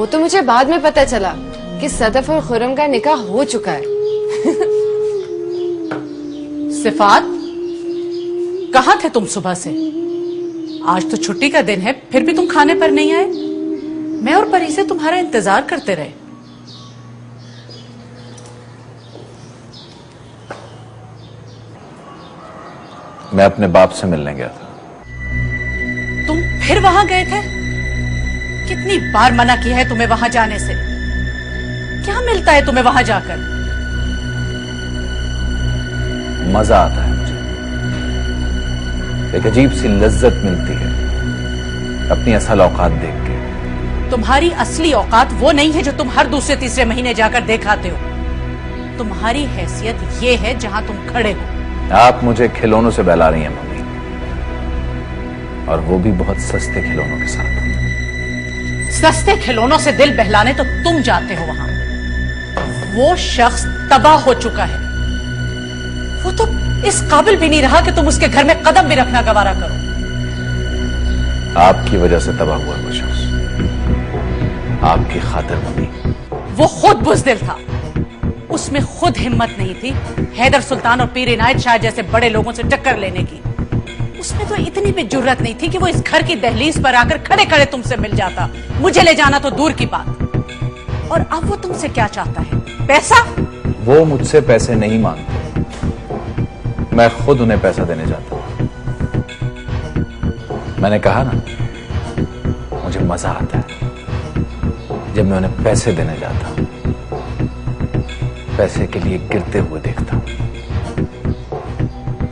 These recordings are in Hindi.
वो तो मुझे बाद में पता चला कि सदफ और खुर्रम का निकाह हो चुका है। सिफात, कहाँ थे तुम सुबह से? आज तो छुट्टी का दिन है, फिर भी तुम खाने पर नहीं आए। मैं और परी से तुम्हारा इंतजार करते रहे। मैं अपने बाप से मिलने गया था। तुम फिर वहां गए थे? कितनी बार मना किया है तुम्हें वहां जाने से? क्या मिलता है तुम्हें वहां जाकर? मजा आता है मुझे, एक अजीब सी लज्जत मिलती है अपनी असल औकात देख के। तुम्हारी असली औकात वो नहीं है जो तुम हर दूसरे तीसरे महीने जाकर दिखाते हो। तुम्हारी हैसियत ये है जहां तुम खड़े हो। आप मुझे खिलौनों से बहला रही हैं मम्मी, और वो भी बहुत सस्ते खिलौनों के साथ। सस्ते खिलौनों से दिल बहलाने तो तुम जाते हो वहां। वो शख्स तबाह हो चुका है। वो तो इस काबिल भी नहीं रहा कि तुम उसके घर में कदम भी रखना गवारा करो। आपकी वजह से तबाह हुआ वो शख्स, आपकी खातिर मम्मी। वो खुद बुज़दिल था, उसमें खुद हिम्मत नहीं थी हैदर सुल्तान और पीर इनायत शाह जैसे बड़े लोगों से टक्कर लेने की। उसमें तो इतनी भी जुर्रत नहीं थी कि वो इस घर की दहलीज पर आकर खड़े खड़े तुमसे मिल जाता। मुझे ले जाना तो दूर की बात। और अब वो तुमसे क्या चाहता है? पैसा? वो मुझसे पैसे नहीं मांगते, मैं खुद उन्हें पैसा देने जाता हूं। मैंने कहा ना, मुझे मजा आता है जब मैं उन्हें पैसे देने जाता हूं, पैसे के लिए गिरते हुए देखता हूं।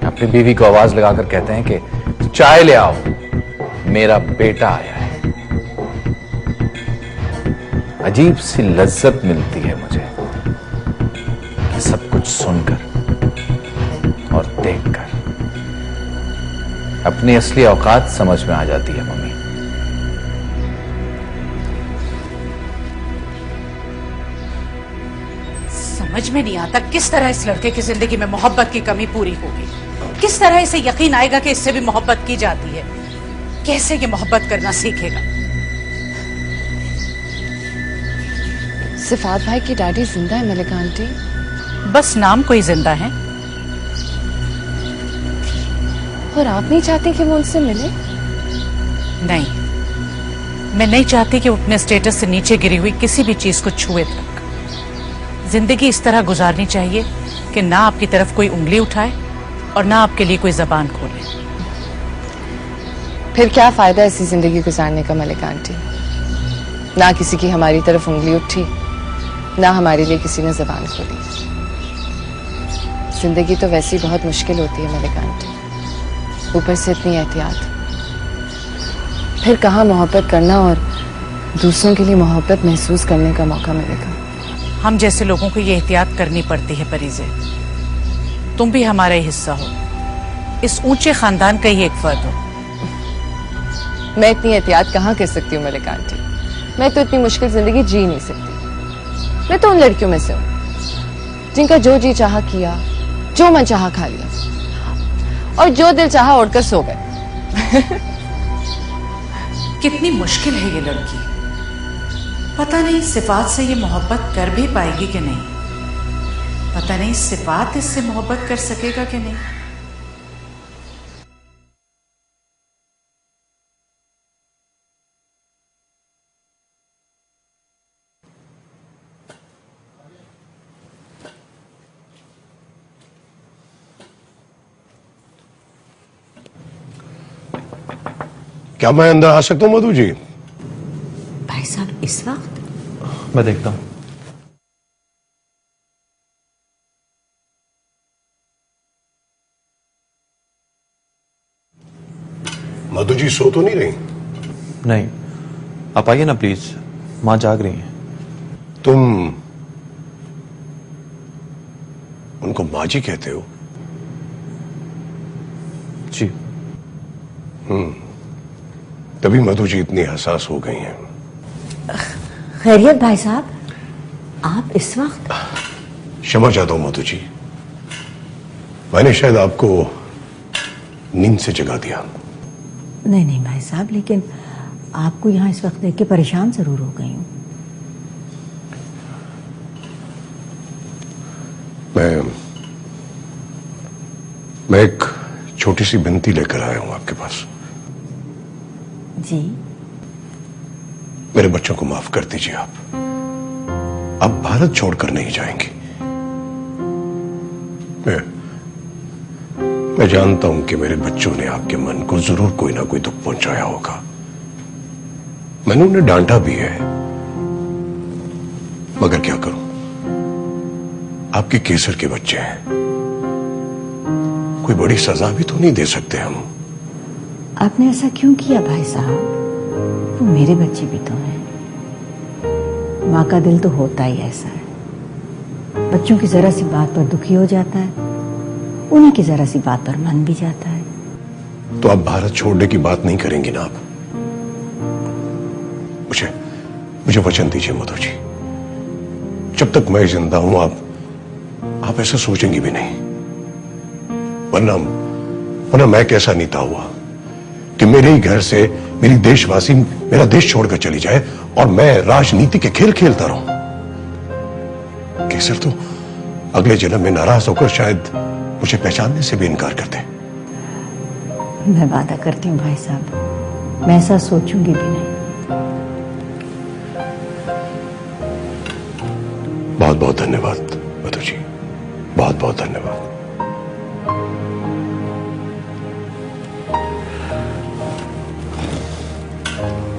अपनी बीवी को आवाज लगाकर कहते हैं कि चाय ले आओ, मेरा बेटा आया है। अजीब सी लज्जत मिलती है मुझे कि सब कुछ सुनकर और देखकर अपनी असली औकात समझ में आ जाती है मम्मी। समझ में नहीं आता किस तरह इस लड़के की जिंदगी में मोहब्बत की कमी पूरी होगी। किस तरह इसे यकीन आएगा कि इससे भी मोहब्बत की जाती है। कैसे ये मोहब्बत करना सीखेगा? सिफात भाई की डैडी जिंदा है मलिका आंटी? बस नाम कोई जिंदा है। और आप नहीं चाहती कि वो उनसे मिले? नहीं, मैं नहीं चाहती कि वो अपने स्टेटस से नीचे गिरी हुई किसी भी चीज को छुए तक। जिंदगी इस तरह गुजारनी चाहिए कि ना आपकी तरफ कोई उंगली उठाए और ना आपके लिए कोई जबान खोले। फिर क्या फायदा ऐसी जिंदगी गुजारने का मलिका आंटी? ना किसी की हमारी तरफ उंगली उठी, ना हमारे लिए किसी ने जबान खोली। जिंदगी तो वैसी बहुत मुश्किल होती है मलिका आंटी, ऊपर से इतनी एहतियात। फिर कहाँ मोहब्बत करना और दूसरों के लिए मोहब्बत महसूस करने का मौका मिलेगा? हम जैसे लोगों को ये एहतियात करनी पड़ती है परीजे। तुम भी हमारा ही हिस्सा हो, इस ऊंचे खानदान का ही एक फर्द हो। मैं इतनी एहतियात कहाँ कर सकती हूँ मलिका आंटी? मैं तो इतनी मुश्किल जिंदगी जी नहीं सकती। मैं तो उन लड़कियों में से हूँ जिनका जो जी चाहा किया, जो मन चाहा खा लिया, और जो दिल चाहा उड़कर सो गए। कितनी मुश्किल है ये लड़की। पता नहीं सिफात से ये मोहब्बत कर भी पाएगी कि नहीं। पता नहीं सिफात इससे मोहब्बत कर सकेगा कि नहीं। क्या मैं अंदर आ सकता हूं मधु जी? भाई साहब इस वक्त? मैं देखता हूं। मधु जी सो तो नहीं रही? नहीं, आप आइए ना प्लीज, मां जाग रही हैं। तुम उनको माँ जी कहते हो? जी। तभी मधु जी इतनी हसास हो गई हैं। खैरियत भाई साहब, आप इस वक्त? क्षमा चाहता हूं मधु जी, मैंने शायद आपको नींद से जगा दिया। नहीं नहीं भाई साहब, लेकिन आपको यहाँ इस वक्त देख के परेशान जरूर हो गई हूँ। मैं एक छोटी सी विनती लेकर आया हूं आपके पास। जी। मेरे बच्चों को माफ कर दीजिए आप भारत छोड़कर नहीं जाएंगी। मैं जानता हूं कि मेरे बच्चों ने आपके मन को जरूर कोई ना कोई दुख पहुंचाया होगा। मैंने उन्हें डांटा भी है, मगर क्या करूं, आपके केसर के बच्चे हैं, कोई बड़ी सजा भी तो नहीं दे सकते हम। आपने ऐसा क्यों किया भाई साहब? वो मेरे बच्चे भी तो हैं। माँ का दिल तो होता ही ऐसा है, बच्चों की जरा सी बात पर दुखी हो जाता है, उन्हीं की जरा सी बात पर मन भी जाता है। तो आप भारत छोड़ने की बात नहीं करेंगी ना आप? मुझे वचन दीजिए मधु जी, जब तक मैं जिंदा हूं आप ऐसा सोचेंगी भी नहीं। वरना मैं कैसा नीता हुआ कि मेरे ही घर से मेरी देशवासी मेरा देश छोड़कर चली जाए और मैं राजनीति के खेल खेलता रहूं। केसर तो अगले जन्म में नाराज होकर शायद मुझे पहचानने से भी इनकार कर दे। मैं वादा करती हूँ भाई साहब, मैं ऐसा सोचूंगी भी नहीं। बहुत बहुत धन्यवाद मधु जी, बहुत बहुत धन्यवाद।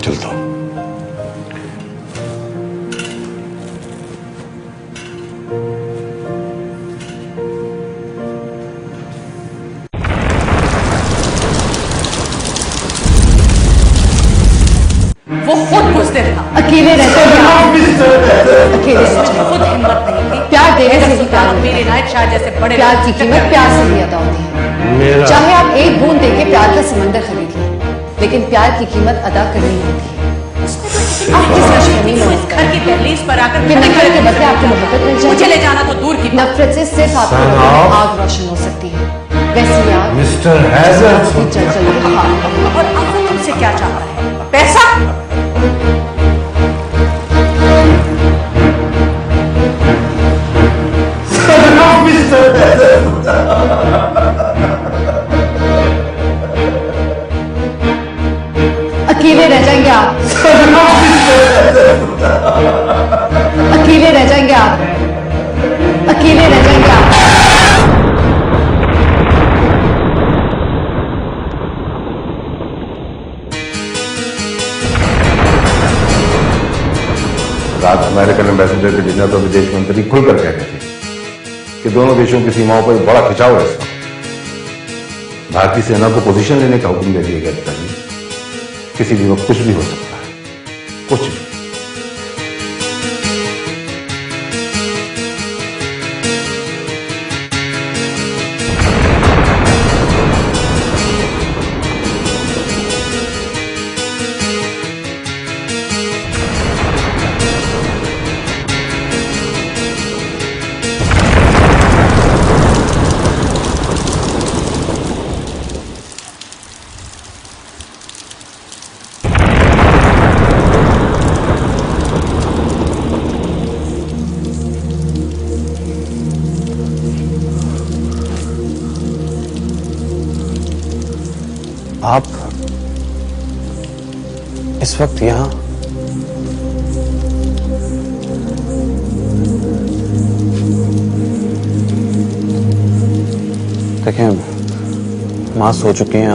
चलता हूं। वो खुद बुज़दिल था, अकेले रहते हैं, अकेले रहते हैं। खुद हिम्मत नहीं थी। प्यार देने से ही सुल्तान प्यार और मीर इनायत शाह जैसे बड़े प्यार लोगों की से कीमत टक्कर प्यार से ही अदा होती है। चाहे आप एक बूंद देके प्यार का समंदर खरीद लें, लेकिन प्यार की कीमत अदा करनी होती है। आप किस दुश्मनी में इस घर की दहलीज पर आकर कि नफरत के बदले आपको मोहब्बत मिल जाए। मुझे ले जाना तो दूर की बात। नफरत से सिर्फ आपकी नजर में आग रोशन हो सकती है, वैसी आग मिस्टर हैजर भी जल जल के खाक हो। और आखिर तुमसे क्या चाह रहा है? पैसा? अकेले रह जाएंगे आप, अकेले रह जाएंगे आप, अकेले रह जाएंगे आप। रात अमेरिकन एम्बेसडर के डिनर पर विदेश मंत्री खुलकर कह रहे थे कि दोनों देशों की सीमाओं पर बड़ा खिंचाव है। इस वक्त भारतीय सेना को पोजीशन लेने का हुक्म दे दिया गया था। किसी भी वक्त कुछ भी हो सकता है, कुछ भी। आप इस वक्त यहां? देखें, मां सो चुकी हैं,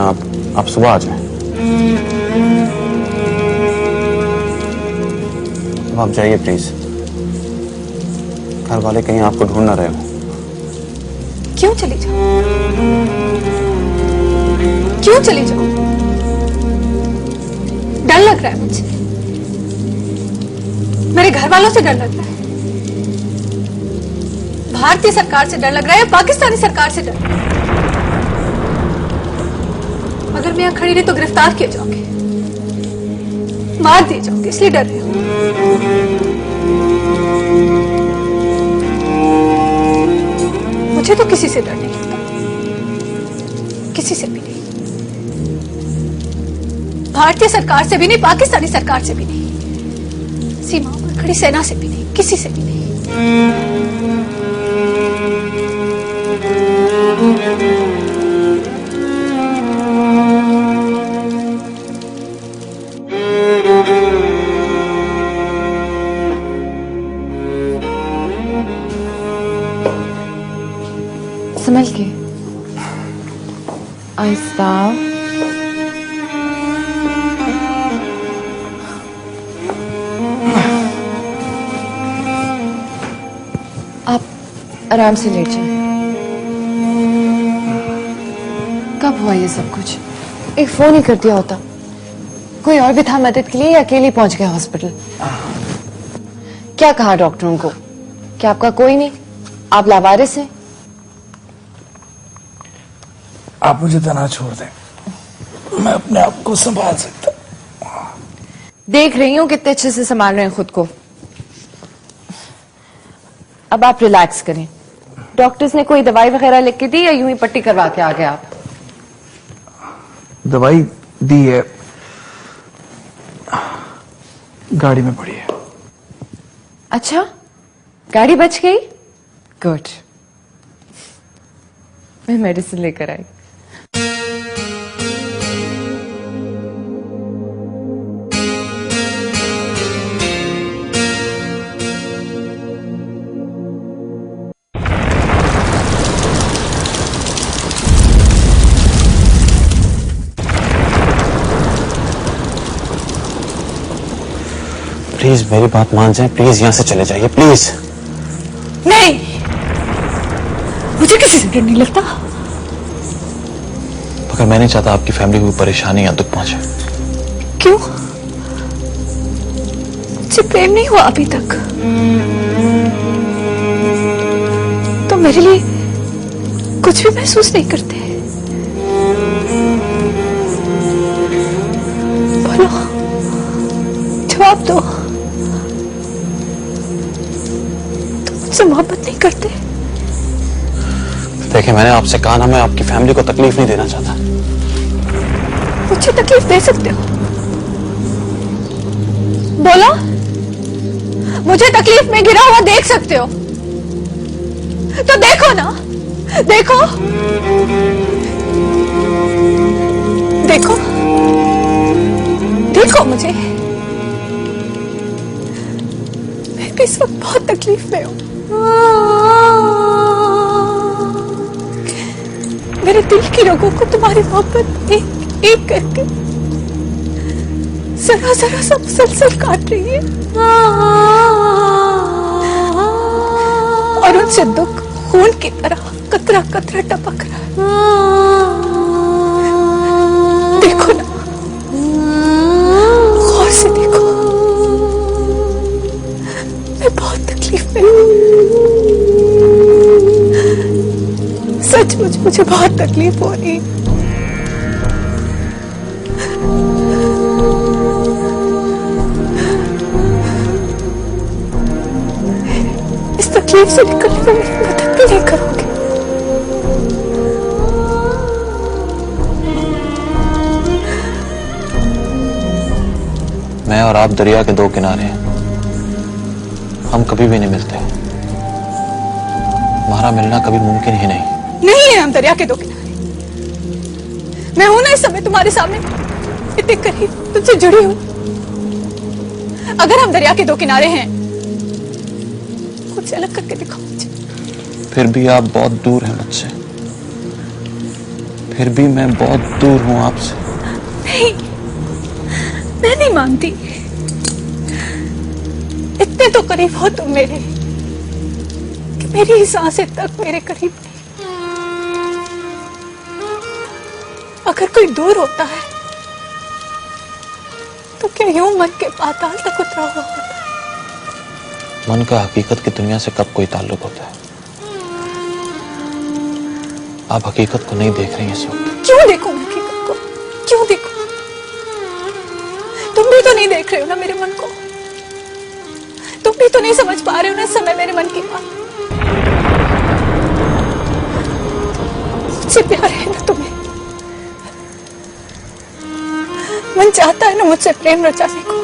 आप सुबह आ जाएं। अब आप जाइए प्लीज, घर वाले कहीं आपको ढूंढ ना रहे हो। क्यों चली जाऊं? क्यों चली जाऊं? डर लग रहा है मुझे, मेरे घर वालों से डर लग रहा है, भारतीय सरकार से डर लग रहा है या पाकिस्तानी सरकार से डर लग रहा है? अगर मैं यहां खड़ी रही तो गिरफ्तार किए जाओगे, मार दिए जाओगे, इसलिए डर रही हूं। मुझे तो किसी से डर नहीं लगता, किसी से भी नहीं, भारतीय सरकार से भी नहीं, पाकिस्तानी सरकार से भी नहीं, सीमाओं पर खड़ी सेना से भी नहीं, किसी से भी नहीं। साहब, आप आराम से लेट जाइए। कब हुआ ये सब कुछ? एक फोन ही कर दिया होता। कोई और भी था मदद के लिए या अकेले पहुंच गया हॉस्पिटल? क्या कहा डॉक्टरों को? क्या आपका कोई नहीं? आप लावारिस हैं? आप मुझे तना छोड़ दें, मैं अपने आप को संभाल सकता। देख रही हूं कितने अच्छे से संभाल रहे हैं खुद को। अब आप रिलैक्स करें। डॉक्टर्स ने कोई दवाई वगैरह लिख के दी या यूं ही पट्टी करवा के आ गए आप? दवाई दी है, गाड़ी में पड़ी है। अच्छा, गाड़ी बच गई? गुड, मैं मेडिसिन लेकर आई। प्लीज मेरी बात मान जाए, प्लीज यहाँ से चले जाइए प्लीज। नहीं, मुझे किसी से डर नहीं लगता। मगर मैं नहीं चाहता आपकी फैमिली को परेशानी या दुख पहुंचे। क्यों? मुझसे प्रेम नहीं हुआ अभी तक तो मेरे लिए कुछ भी महसूस नहीं करते? बोलो, जवाब दो। तुम मुझसे मोहब्बत नहीं करते? देखिए, मैंने आपसे कहा ना, मैं आपकी फैमिली को तकलीफ नहीं देना चाहता। मुझे तकलीफ दे सकते हो? बोलो, मुझे तकलीफ में गिरा हुआ देख सकते हो तो देखो ना, देखो देखो देखो मुझे। मैं भी इस वक्त बहुत तकलीफ में हूं। मेरे दिल की रगों को तुम्हारी मोहब्बत एक एक करके जरा जरा सा मुसलसल काट रही है और उनसे दुख खून की तरह कतरा कतरा टपक रहा है। देखो ना, गौर से देखो, मैं बहुत तकलीफ में हूं। सचमुच मुझे बहुत तकलीफ हो रही है। इस तकलीफ से निकलने में मेरी मदद भी नहीं करोगे? मैं और आप दरिया के दो किनारे हैं, हम कभी भी नहीं मिलते। हमारा मिलना कभी मुमकिन ही नहीं। नहीं है हम दरिया के दो किनारे। मैं हूं ना इस समय तुम्हारे सामने, इतने करीब, तुमसे जुड़ी हूं। अगर हम दरिया के दो किनारे हैं, खुद से अलग करके दिखाओ मुझे। फिर भी आप बहुत दूर हैं मुझसे, फिर भी मैं बहुत दूर हूं आपसे। नहीं, मैं नहीं मानती। इतने तो करीब हो तुम मेरे कि मेरी ही सांसें तक मेरे करीब नहीं। अगर कोई दूर होता है तो क्या यूं मन के पाताल तक उतरा हुआ होता है? मन का हकीकत की दुनिया से कब कोई ताल्लुक होता है? आप हकीकत को नहीं देख रही हैं इस वक्त। क्यों देखूं मैं हकीकत को? क्यों देखूं? तुम भी तो नहीं देख रहे हो ना मेरे मन को। तुम भी तो नहीं समझ पा रहे हो ना इस समय मेरे मन की बात। मुझसे प्यार है ना तुम्हें? मन चाहता है ना मुझसे प्रेम रचाने को।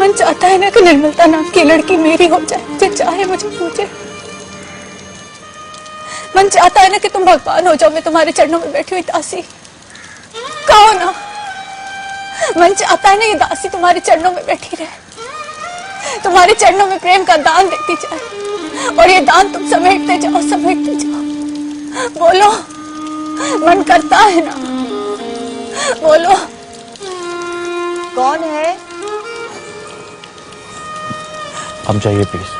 मन चाहता है ना कि निर्मलता नाम की लड़की मेरी हो जाए, मुझे चाहे, मुझे पूछे। मन चाहता है ना कि तुम भगवान हो जाओ, मैं तुम्हारे चरणों में बैठी हुई दासी। कहो ना, मन चाहता है ना ये दासी तुम्हारे चरणों में बैठी रहे, तुम्हारे चरणों में प्रेम का दान देती जाए, और ये दान तुम समेटते जाओ, समेटते जाओ। बोलो, मन करता है ना। बोलो कौन है? अब जाइए प्लीज।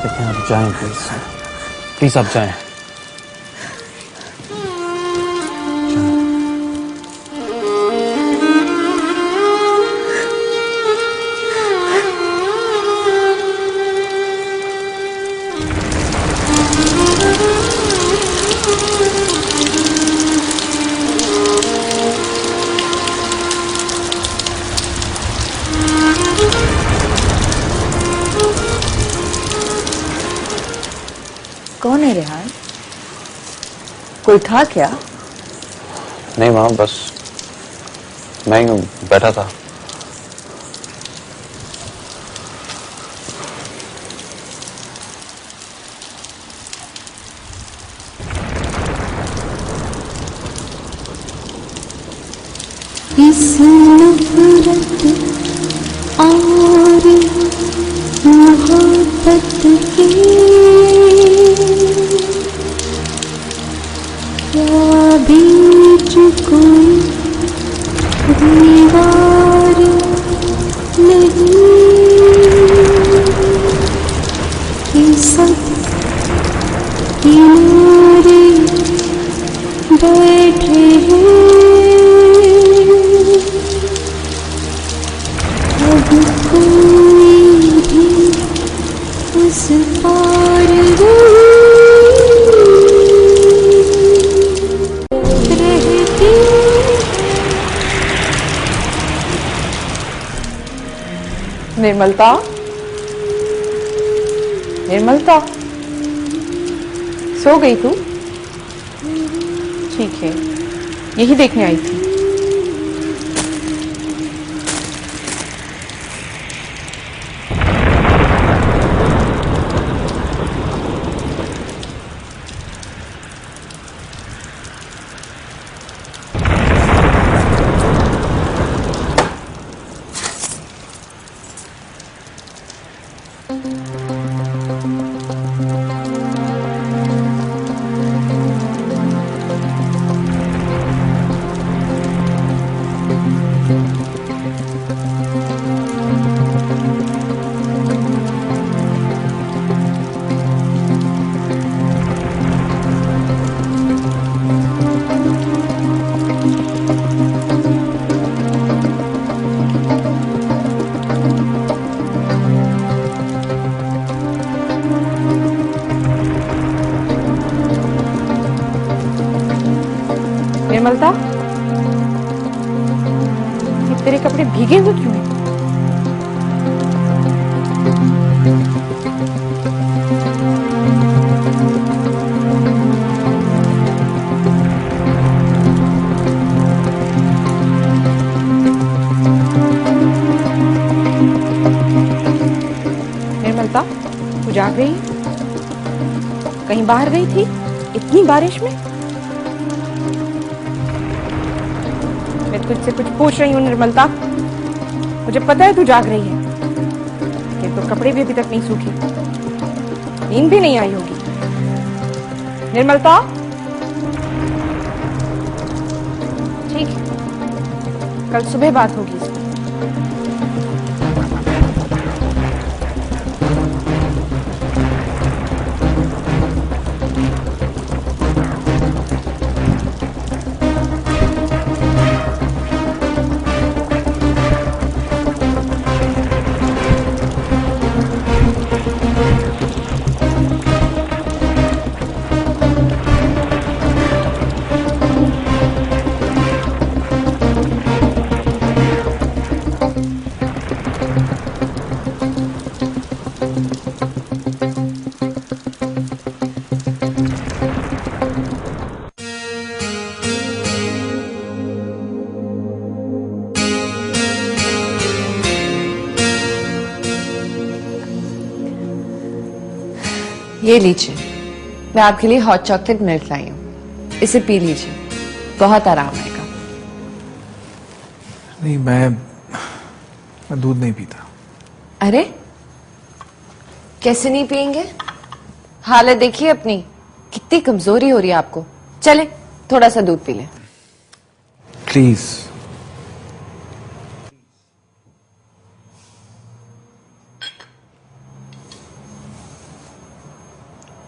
देखिए आप जाएं प्लीज, प्लीज आप जाएं। कौन है रेहान? कोई था क्या? नहीं माँ, बस मैं यूं बैठा था। इस नफरत और मोहब्बत की क्या बीच कोई दीवार नहीं कि सब किनारे बैठे हैं। अब कोई भी उस पार रहती। निर्मलता, निर्मलता, सो गई तू? ठीक है, यही देखने आई थी। निर्मलता, ये तेरे कपड़े भीगे हुए क्यों हैं? निर्मलता, तू जाग रही है? कहीं बाहर गई थी इतनी बारिश में? मैं तुझसे कुछ पूछ रही हूँ निर्मलता, मुझे पता है तू जाग रही है, लेकिन तो कपड़े भी अभी तक नहीं सूखे, नींद भी नहीं आई होगी। निर्मलता, ठीक है, कल सुबह बात होगी इसकी। ये लीजिए, मैं आपके लिए हॉट चॉकलेट मिल्क लाई हूँ, इसे पी लीजिए, बहुत आराम आएगा। नहीं, मैं दूध नहीं पीता। अरे कैसे नहीं पियेंगे? हालत देखिए अपनी, कितनी कमजोरी हो रही है आपको। चले थोड़ा सा दूध पी लें। प्लीज।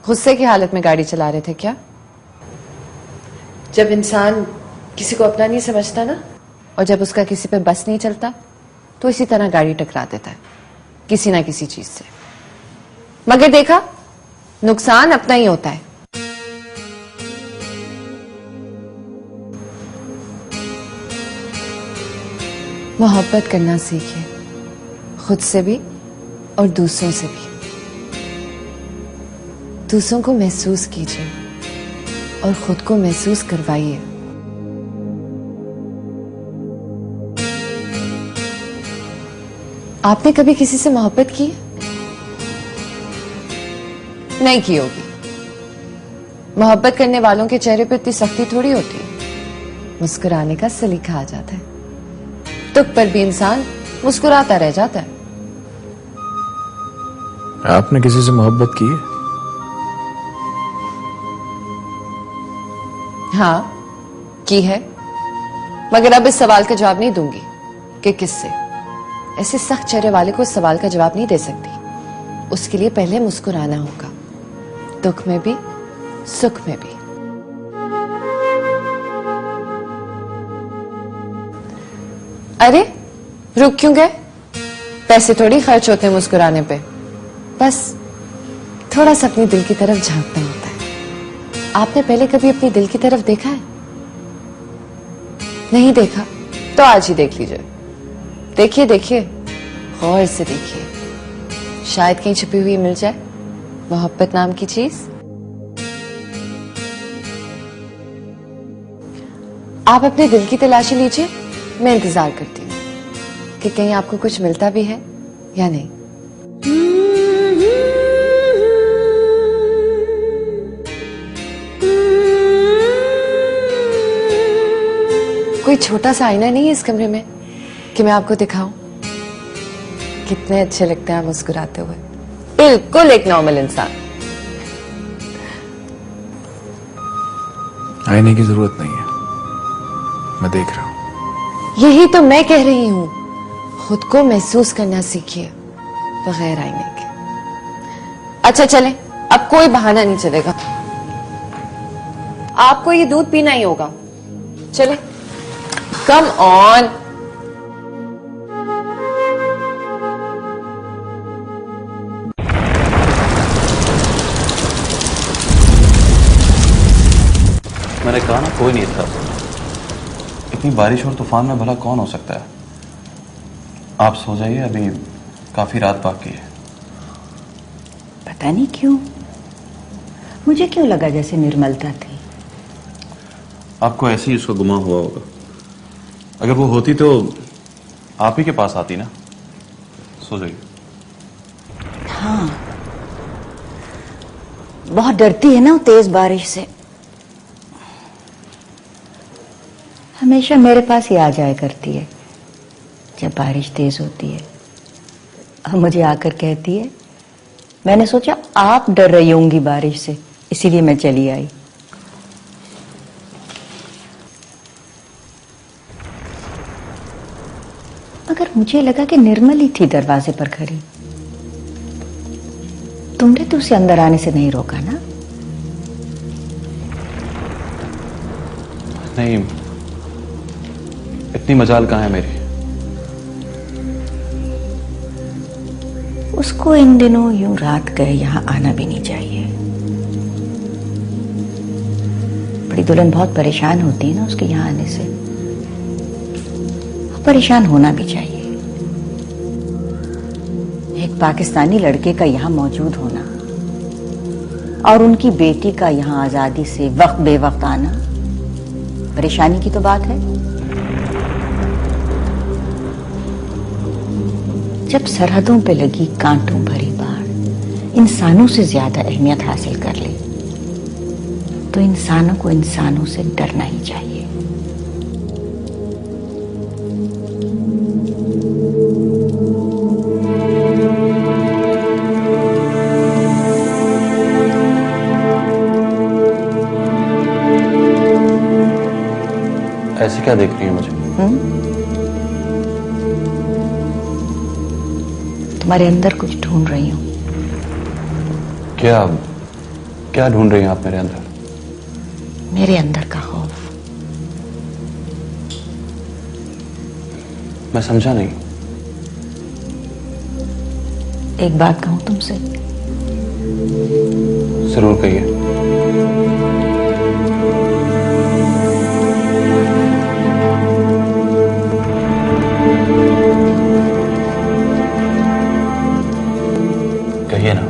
गुस्से की हालत में गाड़ी चला रहे थे क्या? जब इंसान किसी को अपना नहीं समझता ना, और जब उसका किसी पे बस नहीं चलता, तो इसी तरह गाड़ी टकरा देता है किसी ना किसी चीज से। मगर देखा, नुकसान अपना ही होता है। मोहब्बत करना सीखिए, खुद से भी और दूसरों से भी। दूसरों को महसूस कीजिए और खुद को महसूस करवाइए। आपने कभी किसी से मोहब्बत की? नहीं की होगी। मोहब्बत करने वालों के चेहरे पर इतनी सख्ती थोड़ी होती है, मुस्कुराने का सलीका आ जाता है। दुख पर भी इंसान मुस्कुराता रह जाता है। आपने किसी से मोहब्बत की है? हाँ की है, मगर अब इस सवाल का जवाब नहीं दूंगी कि किससे। ऐसे सख्त चेहरे वाले को इस सवाल का जवाब नहीं दे सकती। उसके लिए पहले मुस्कुराना होगा, दुख में भी सुख में भी। अरे रुक क्यों गए? पैसे थोड़ी खर्च होते हैं मुस्कुराने पे, बस थोड़ा सा अपनी दिल की तरफ झांकना होता है। आपने पहले कभी अपनी दिल की तरफ देखा है? नहीं देखा तो आज ही देख लीजिए। देखिए देखिए, गौर से देखिए, शायद कहीं छुपी हुई मिल जाए मोहब्बत नाम की चीज। आप अपने दिल की तलाशी लीजिए, मैं इंतजार करती हूँ कि कहीं आपको कुछ मिलता भी है या नहीं। कोई छोटा सा आईना नहीं है इस कमरे में कि मैं आपको दिखाऊं? कितने अच्छे लगते हैं आप मुस्कुराते हुए, बिल्कुल एक नॉर्मल इंसान। आईने की जरूरत नहीं है, मैं देख रहा हूं। यही तो मैं कह रही हूं, खुद को महसूस करना सीखिए बगैर आईने के। अच्छा चलें, अब कोई बहाना नहीं चलेगा, आपको ये दूध पीना ही होगा। चले, कम ऑन। मैंने कहा ना कोई नहीं था। इतनी बारिश और तूफान में भला कौन हो सकता है? आप सो जाइए, अभी काफी रात बाकी है। पता नहीं क्यों मुझे क्यों लगा जैसे निर्मलता थी। आपको ऐसे ही उसका गुमा हुआ होगा। अगर वो होती तो आप ही के पास आती ना। सो जाइए। हाँ, बहुत डरती है ना वो तेज बारिश से। हमेशा मेरे पास ही आ जाया करती है जब बारिश तेज होती है, और मुझे आकर कहती है, मैंने सोचा आप डर रही होंगी बारिश से, इसीलिए मैं चली आई। मगर मुझे लगा कि निर्मल ही थी दरवाजे पर खड़ी। तुमने तो उसे अंदर आने से नहीं रोका ना? नहीं, इतनी मजाल कहां है मेरी। उसको इन दिनों यूं रात गए यहां आना भी नहीं चाहिए। बड़ी दुल्हन बहुत परेशान होती है ना उसके यहां आने से। परेशान होना भी चाहिए। एक पाकिस्तानी लड़के का यहां मौजूद होना और उनकी बेटी का यहां आजादी से वक्त बेवक्त आना परेशानी की तो बात है। जब सरहदों पे लगी कांटों भरी बाढ़ इंसानों से ज्यादा अहमियत हासिल कर ले, तो इंसानों को इंसानों से डरना ही चाहिए। ऐसे क्या देख रही हैं मुझे? तुम्हारे अंदर कुछ ढूंढ रही हूं। क्या क्या ढूंढ रही हैं आप मेरे अंदर? मेरे अंदर का खौफ। मैं समझा नहीं। एक बात कहूं तुमसे? जरूर कहिए। कहिए ना।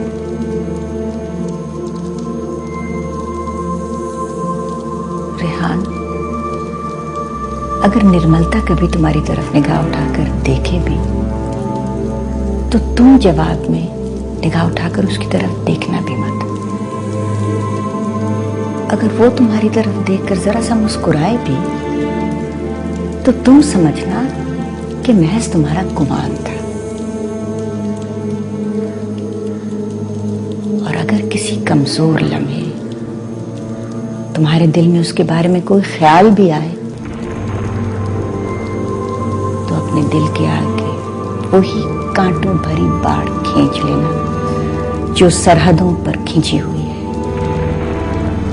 रेहान, अगर निर्मलता कभी तुम्हारी तरफ निगाह उठाकर देखे भी तो तुम जवाब में निगाह उठाकर उसकी तरफ देखना भी मत। अगर वो तुम्हारी तरफ देखकर जरा सा मुस्कुराए भी तो तुम समझना कि महज तुम्हारा गुमान था। और अगर किसी कमजोर लम्हे तुम्हारे दिल में उसके बारे में कोई ख्याल भी आए तो अपने दिल के आगे वही कांटों भरी बाढ़ खींच लेना जो सरहदों पर खींची हुई है,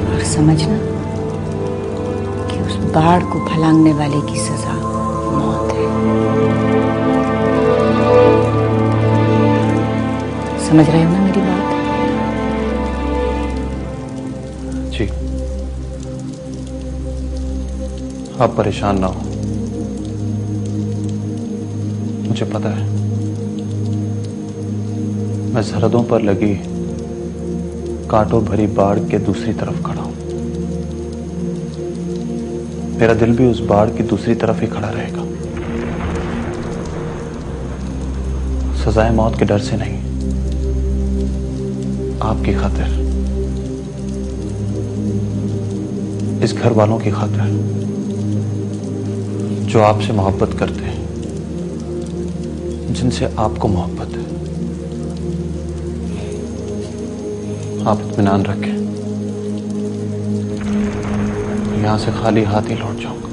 और समझना कि उस बाढ़ को फलांगने वाले की सजा मौत है। समझ रहे हो ना मेरी बात? जी, आप परेशान ना हो। मुझे पता है मैं सरहदों पर लगी कांटों भरी बाढ़ के दूसरी तरफ खड़ा हूं। मेरा दिल भी उस बाढ़ की दूसरी तरफ ही खड़ा रहेगा, सजाए मौत के डर से नहीं, आपकी खातिर, इस घर वालों की खातिर जो आपसे मोहब्बत करते हैं, जिनसे आपको मोहब्बत है। आप इत्मीनान रखें, यहां से खाली हाथ ही लौट जाऊंगा।